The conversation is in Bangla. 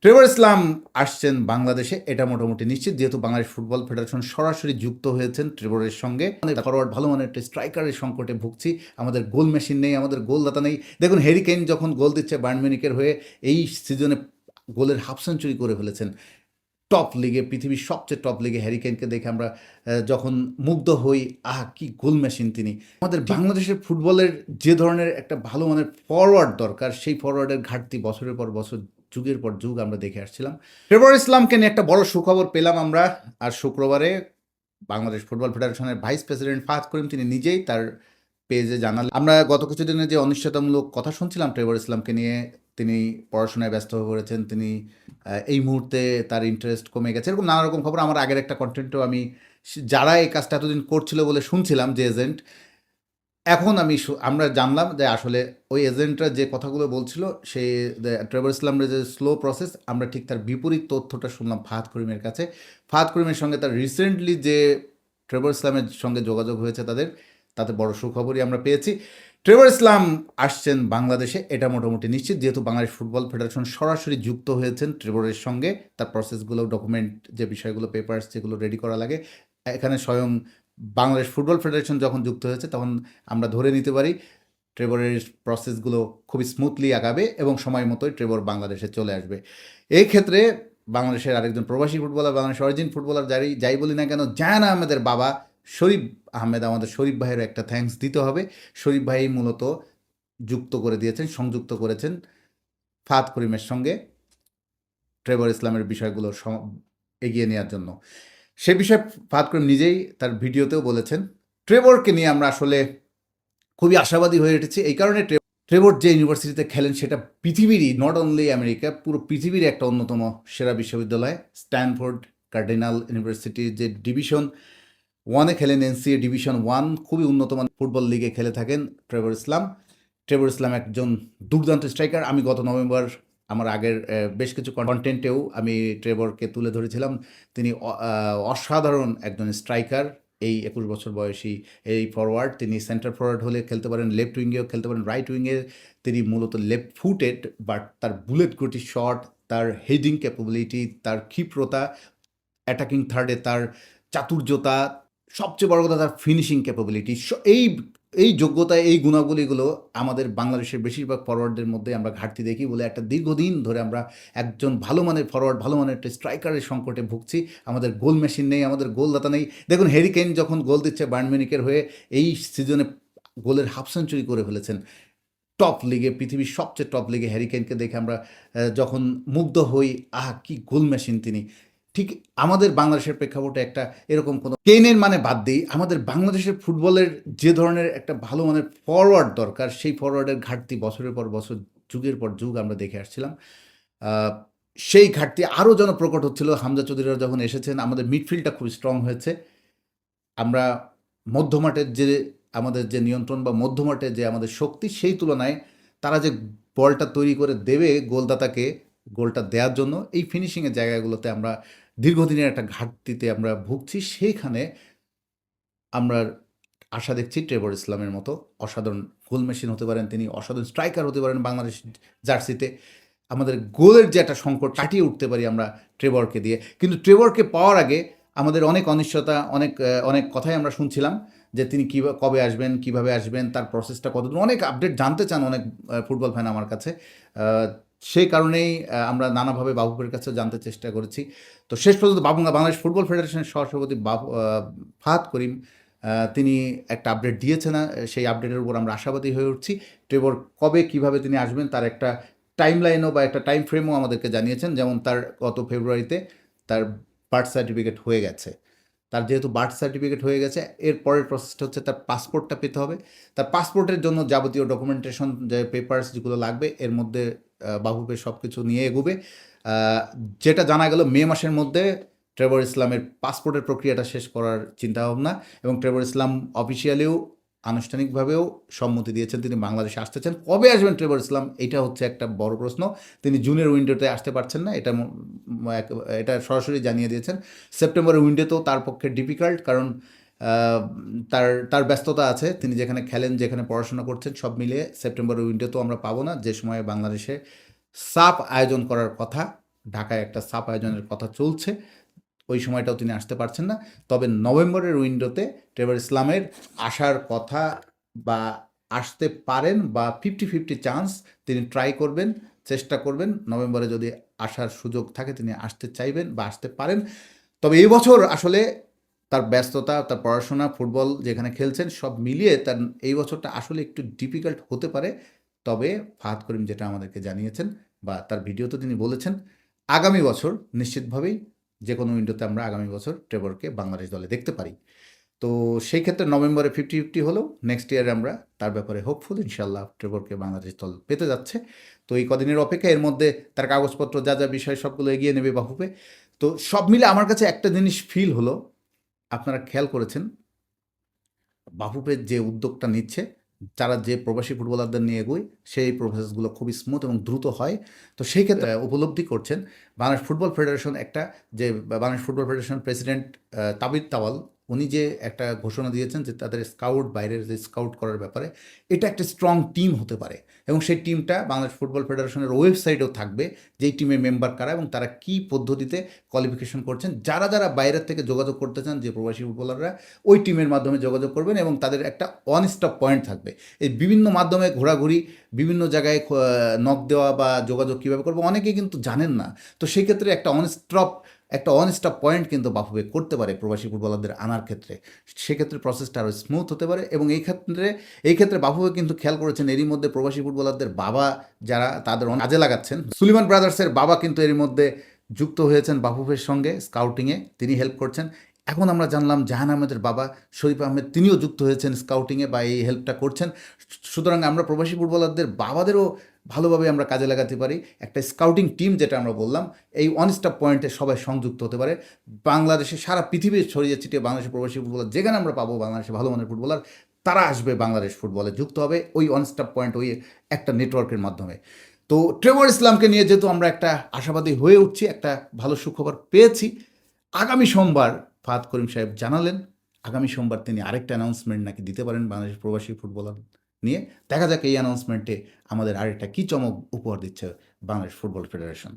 ট্রেভর ইসলাম আসছেন বাংলাদেশে, এটা মোটামুটি নিশ্চিত, যেহেতু বাংলাদেশ ফুটবল ফেডারেশন সরাসরি যুক্ত হয়েছেন ট্রেভরের সঙ্গে। ফরওয়ার্ড ভালো মানের একটা স্ট্রাইকারের সংকটে ভুগছি, আমাদের গোল মেশিন নেই, আমাদের গোলদাতা নেই। দেখুন হ্যারি কেইন যখন গোল দিচ্ছে বায়ার্ন মিউনিখের হয়ে, এই সিজনে গোলের হাফ সেঞ্চুরি করে ফেলেছেন। টপ লিগে, পৃথিবীর সবচেয়ে টপ লিগে হ্যারি কেইনকে দেখে আমরা যখন মুগ্ধ হই, কি গোল মেশিন তিনি। আমাদের বাংলাদেশের ফুটবলের যে ধরনের একটা ভালো মানের ফরওয়ার্ড দরকার, সেই ফরওয়ার্ডের ঘাটতি বছরের পর বছর, যুগের পর যুগ আমরা দেখে আসছিলাম। ট্রেভর ইসলামকে নিয়ে একটা বড় সুখবর পেলাম আমরা। আর শুক্রবারে বাংলাদেশ ফুটবল ফেডারেশনের ভাইস প্রেসিডেন্ট ফাহাদ করিম তিনি নিজেই তার পেজে জানালেন। আমরা গত কিছুদিনে যে অনিশ্চয়তামূলক কথা শুনছিলাম ট্রেভর ইসলামকে নিয়ে, তিনি পড়াশোনায় ব্যস্ত হয়ে পড়েছেন, তিনি এই মুহূর্তে তার ইন্টারেস্ট কমে গেছে, এরকম নানা রকম খবর। আমার আগের একটা কন্টেন্টেও আমি যারা এই কাজটা এতদিন করছিল বলে শুনছিলাম যে এজেন্ট, এখন আমরা জানলাম যে আসলে ওই এজেন্টরা যে কথাগুলো বলছিল, সেই ট্রেভর ইসলামের যে স্লো প্রসেস, আমরা ঠিক তার বিপরীত তথ্যটা শুনলাম ফাহাদ করিমের কাছে। ফাহাদ করিমের সঙ্গে তার রিসেন্টলি যে ট্রেভর ইসলামের সঙ্গে যোগাযোগ হয়েছে তাতে বড় সুখবরই আমরা পেয়েছি। ট্রেভর ইসলাম আসছেন বাংলাদেশে, এটা মোটামুটি নিশ্চিত, যেহেতু বাংলাদেশ ফুটবল ফেডারেশন সরাসরি যুক্ত হয়েছেন ট্রেভরের সঙ্গে। তার প্রসেসগুলো, ডকুমেন্ট, যে বিষয়গুলো, পেপারস যেগুলো রেডি করা লাগে, এখানে স্বয়ং বাংলাদেশ ফুটবল ফেডারেশন যখন যুক্ত হয়েছে, তখন আমরা ধরে নিতে পারি ট্রেভরের প্রসেসগুলো খুবই স্মুথলি আগাবে এবং সময় মতোই ট্রেভর বাংলাদেশে চলে আসবে। এই ক্ষেত্রে বাংলাদেশের আরেকজন প্রবাসী ফুটবলার, বাংলাদেশের অরিজিন ফুটবলার, যাই বলি না কেন, জায়ান আহমেদের বাবা শরীফ আহমেদ, আমাদের শরীফ ভাইয়ের একটা থ্যাঙ্কস দিতে হবে। শরীফ ভাই মূলত যুক্ত করে দিয়েছেন, সংযুক্ত করেছেন ফাহাদ করিমের সঙ্গে ট্রেভর ইসলামের বিষয়গুলো এগিয়ে নেওয়ার জন্য। সে বিষয়ে ফাহাদ করিম নিজেই তার ভিডিওতেও বলেছেন। ট্রেভরকে নিয়ে আমরা আসলে খুবই আশাবাদী হয়ে উঠেছি, এই কারণে ট্রেভর যে ইউনিভার্সিটিতে খেলেন সেটা পৃথিবীরই, নট অনলি আমেরিকা, পুরো পৃথিবীর একটা অন্যতম সেরা বিশ্ববিদ্যালয়, স্ট্যানফোর্ড কার্ডিনাল ইউনিভার্সিটির যে ডিভিশন ওয়ানে খেলেন, এনসিএ ডিভিশন ওয়ান, খুবই উন্নত মানের ফুটবল লিগে খেলে থাকেন ট্রেভর ইসলাম। ট্রেভর ইসলাম একজন দুর্দান্ত স্ট্রাইকার। আমি গত নভেম্বর আমার আগের বেশ কিছু কন্টেন্টেও আমি ট্রেভরকে তুলে ধরেছিলাম। তিনি অসাধারণ একজন স্ট্রাইকার। এই 21 বছর বয়সী এই ফরওয়ার্ড, তিনি সেন্টার ফরওয়ার্ড হলে খেলতে পারেন, লেফট উইঙ্গেও খেলতে পারেন, রাইট উইঙ্গে তিনি মূলত লেফট ফুটেড, বাট তার বুলেট গতি শট, তার হেডিং ক্যাপাবিলিটি, তার ক্ষিপ্রতা, অ্যাটাকিং থার্ডে তার চাতুর্যতা, সবচেয়ে বড় কথা তার ফিনিশিং ক্যাপাবিলিটি, এই এই যোগ্যতা, এই গুণাবলীগুলো আমাদের বাংলাদেশের বেশিরভাগ ফরওয়ার্ডদের মধ্যে আমরা ঘাটতি দেখি বলে একটা দীর্ঘদিন ধরে আমরা একজন ভালো মানের ফরওয়ার্ড, ভালো মানের একটা স্ট্রাইকারের সংকটে ভুগছি। আমাদের গোল মেশিন নেই, আমাদের গোলদাতা নেই। দেখুন হ্যারি কেইন যখন গোল দিচ্ছে বায়ার্ন মিউনিখের হয়ে, এই সিজনে গোলের হাফ সেঞ্চুরি করে ফেলেছেন। টপ লিগে, পৃথিবীর সবচেয়ে টপ লিগে হ্যারি কেইনকে দেখে আমরা যখন মুগ্ধ হই, কি গোল মেশিন তিনি। ঠিক আমাদের বাংলাদেশের প্রেক্ষাপটে একটা এরকম কোনো কেইনের মানে বাদ দিই, আমাদের বাংলাদেশের ফুটবলের যে ধরনের একটা ভালো মানের ফরওয়ার্ড দরকার, সেই ফরওয়ার্ডের ঘাটতি বছরের পর বছর, যুগের পর যুগ আমরা দেখে আসছিলাম। সেই ঘাটতি আরও যেন প্রকট হচ্ছিল হামজা চৌধুরীরা যখন এসেছেন। আমাদের মিডফিল্ডটা খুব স্ট্রং হয়েছে। আমরা মধ্যমাঠের যে আমাদের যে নিয়ন্ত্রণ বা মধ্যমাঠে যে আমাদের শক্তি, সেই তুলনায় তারা যে বলটা তৈরি করে দেবে গোলদাতাকে গোলটা দেওয়ার জন্য, এই ফিনিশিংয়ের জায়গাগুলোতে আমরা দীর্ঘদিনের একটা ঘাটতিতে আমরা ভুগছি। সেইখানে আমরা আশা দেখছি ট্রেভর ইসলামের মতো অসাধারণ গোল মেশিন হতে পারেন তিনি, অসাধারণ স্ট্রাইকার হতে পারেন বাংলাদেশ জার্সিতে। আমাদের গোলের যে একটা সংকট কাটিয়ে উঠতে পারি আমরা ট্রেভরকে দিয়ে। কিন্তু ট্রেভরকে পাওয়ার আগে আমাদের অনেক অনিশ্চয়তা, অনেক কথাই আমরা শুনছিলাম যে তিনি কবে আসবেন, কিভাবে আসবেন, তার প্রসেসটা কতদূর, অনেক আপডেট জানতে চান অনেক ফুটবল ফ্যান আমার কাছে। সেই কারণেই আমরা নানাভাবে বাবুকের কাছেও জানতে চেষ্টা করেছি। তো শেষ পর্যন্ত বাংলাদেশ ফুটবল ফেডারেশনের সহসভাপতি ফাহাদ করিম তিনি একটা আপডেট দিয়েছেন। সেই আপডেটের উপর আমরা আশাবাদী হয়ে উঠছি। ট্রেভর কবে কিভাবে তিনি আসবেন তার একটা টাইমলাইনও বা একটা টাইম ফ্রেমও আমাদেরকে জানিয়েছেন। যেমন তার গত ফেব্রুয়ারিতে তার বার্থ সার্টিফিকেট হয়ে গেছে। তার যেহেতু বার্থ সার্টিফিকেট হয়ে গেছে, এর পরের প্রসেসটা হচ্ছে তার পাসপোর্টটা পেতে হবে। তার পাসপোর্টের জন্য যাবতীয় ডকুমেন্টেশন, যে পেপারস যেগুলো লাগবে, এর মধ্যে বাফুফে সব কিছু নিয়ে এগোবে। যেটা জানা গেল, মে মাসের মধ্যে ট্রেভর ইসলামের পাসপোর্টের প্রক্রিয়াটা শেষ করার চিন্তাভাবনা, এবং ট্রেভর ইসলাম অফিসিয়ালিও, আনুষ্ঠানিকভাবেও সম্মতি দিয়েছেন তিনি বাংলাদেশে আসতে চান। কবে আসবেন ট্রেভর ইসলাম, এটা হচ্ছে একটা বড় প্রশ্ন। তিনি জুনের উইন্ডোতে আসতে পারছেন না, এটা সরাসরি জানিয়ে দিয়েছেন। সেপ্টেম্বরের উইন্ডোতেও তার পক্ষে ডিফিকাল্ট, কারণ তার ব্যস্ততা আছে। তিনি যেখানে খেলেন, যেখানে পড়াশোনা করছেন, সব মিলিয়ে সেপ্টেম্বরের উইন্ডোতেও আমরা পাবো না, যে সময়ে বাংলাদেশে সাফ আয়োজন করার কথা ঢাকায় একটা সাপ আয়োজনের কথা চলছে, ওই সময়টাও তিনি আসতে পারছেন না। তবে নভেম্বরের উইন্ডোতে ট্রেভর ইসলামের আসার কথা বা আসতে পারেন, বা 50-50 চান্স তিনি ট্রাই করবেন, চেষ্টা করবেন। নভেম্বরে যদি আসার সুযোগ থাকে তিনি আসতে চাইবেন বা আসতে পারেন। তবে এই বছর আসলে তার ব্যস্ততা, তার পড়াশোনা, ফুটবল যেখানে খেলছেন সব মিলিয়ে তার এই বছরটা আসলে একটু ডিফিকাল্ট হতে পারে। তবে ফাহাদ করিম যেটা আমাদেরকে জানিয়েছেন বা তার ভিডিওতে তিনি বলেছেন, আগামী বছর নিশ্চিতভাবেই যে কোনো উইন্ডোতে আমরা আগামী বছর ট্রেভরকে বাংলাদেশ দলে দেখতে পারি। তো সেই ক্ষেত্রে নভেম্বরে 50-50 হলেও নেক্সট ইয়ারে আমরা তার ব্যাপারে হোপফুল, ইনশাল্লাহ ট্রেভরকে বাংলাদেশ দল পেতে যাচ্ছে। তো এই কদিনের অপেক্ষা, এর মধ্যে তার কাগজপত্র যা যা বিষয় সবগুলো এগিয়ে নেবে বাফুফে। তো সব মিলে আমার কাছে একটা জিনিস ফিল হলো, আপনারা খেয়াল করেছেন বাফুফে যে উদ্যোগটা নিচ্ছে, যারা যে প্রবাসী ফুটবলারদের নিয়ে এগোয় সেই প্রসেসগুলো খুবই স্মুথ এবং দ্রুত হয়। তো সেই ক্ষেত্রে উপলব্ধি করছেন বাংলাদেশ ফুটবল ফেডারেশন, একটা যে Bangladesh football federation president Tabith Awal, উনি যে একটা ঘোষণা দিয়েছেন যে তাদের স্কাউট, বাইরের যে স্কাউট করার ব্যাপারে, এটা একটা স্ট্রং টিম হতে পারে এবং সেই টিমটা বাংলাদেশ ফুটবল ফেডারেশনের ওয়েবসাইটেও থাকবে, যেই টিমের মেম্বার কারা এবং তারা কী পদ্ধতিতে কোয়ালিফিকেশন করছেন। যারা যারা বাইরের থেকে যোগাযোগ করতে চান, যে প্রবাসী ফুটবলাররা, ওই টিমের মাধ্যমে যোগাযোগ করবেন এবং তাদের একটা ওয়ান স্টপ পয়েন্ট থাকবে। এই বিভিন্ন মাধ্যমে ঘোরাঘুরি, বিভিন্ন জায়গায় নক দেওয়া বা যোগাযোগ কীভাবে করবো অনেকেই কিন্তু জানেন না। তো সেই ক্ষেত্রে একটা ওয়ান স্টপ পয়েন্ট কিন্তু বাফুফে করতে পারে প্রবাসী ফুটবলারদের আনার ক্ষেত্রে। সেক্ষেত্রে প্রসেসটা আরও স্মুথ হতে পারে এবং এই ক্ষেত্রে বাফুফে কিন্তু খেয়াল করেছেন এরই মধ্যে প্রবাসী ফুটবলারদের বাবা যারা, তাদের কাজে লাগাচ্ছেন। সুলিমান ব্রাদার্সের বাবা কিন্তু এরই মধ্যে যুক্ত হয়েছেন বাফুফের সঙ্গে স্কাউটিংয়ে, তিনি হেল্প করছেন। এখন আমরা জানলাম জাহান আহমেদের বাবা শরীফ আহমেদ, তিনিও যুক্ত হয়েছেন স্কাউটিংয়ে বা এই হেল্পটা করছেন। সুতরাং আমরা প্রবাসী ফুটবলারদের বাবাদেরও ভালোভাবে আমরা কাজে লাগাতে পারি। একটা স্কাউটিং টিম যেটা আমরা বললাম, এই ওয়ান স্টপ পয়েন্টে সবাই সংযুক্ত হতে পারে। বাংলাদেশে, সারা পৃথিবী ছড়িয়ে ছিটিয়ে বাংলাদেশের প্রবাসী ফুটবলার যেখানে আমরা পাবো বাংলাদেশে ভালো মানের ফুটবলার, তারা আসবে বাংলাদেশ ফুটবলে যুক্ত হবে ওই ওয়ান স্টপ পয়েন্ট, ওই একটা নেটওয়ার্কের মাধ্যমে। তো ট্রেভর ইসলামকে নিয়ে যেহেতু আমরা একটা আশাবাদী হয়ে উঠছি, একটা ভালো সুখবর পেয়েছি। আগামী সোমবার ফাহাদ করিম সাহেব জানালেন, আগামী সোমবার তিনি আরেকটা অ্যানাউন্সমেন্ট নাকি দিতে পারেন বাংলাদেশের প্রবাসী ফুটবলার নিয়ে। দেখা যাক এই অ্যানাউন্সমেন্টে আমাদের আরেকটা কী চমক উপহার দিচ্ছে বাংলাদেশ ফুটবল ফেডারেশন।